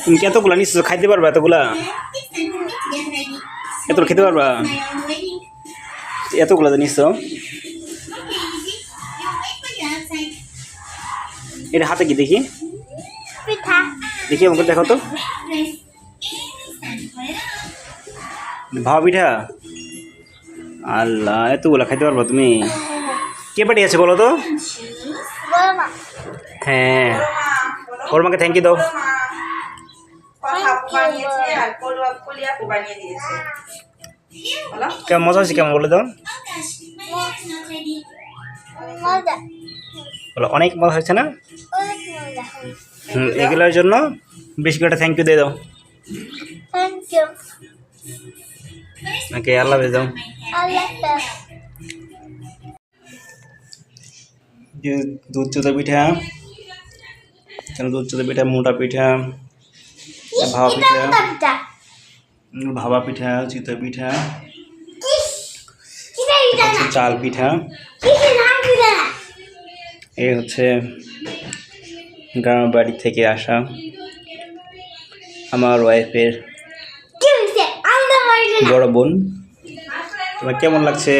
তুমি কি এতগুলা নিচ্ছ? খাইতে পারবা এতগুলা? এতগুলো খেতে পারবা? এতগুলা তো নিচ্ছ। এটা হাতে কি দেখি? দেখি আমাকে দেখো তো। ভাপা পিঠা। আল্লাহ, এতগুলা খাইতে পারবা তুমি? কে পাঠিয়েছে বলো তো? হ্যাঁ, ওর মাকে থ্যাংক ইউ দাও। কেমন মজা হয়েছে? কেমন বলে দাও? বলো অনেক মজা হয়েছে না? এগুলোর জন্য বেশি করে থ্যাংক ইউ দিয়ে দাও। ওকে, আল্লাহ হাফেজ দাও। দুধ চুদা পিঠা, দুধ চুদা পিঠা, মোটা পিঠা, ভাপা পিঠা, চিতই পিঠা, চাল পিঠা। এই হচ্ছে গ্রামের বাড়ি থেকে আসা আমার ওয়াইফের বড় বোন। তোমার কেমন লাগছে?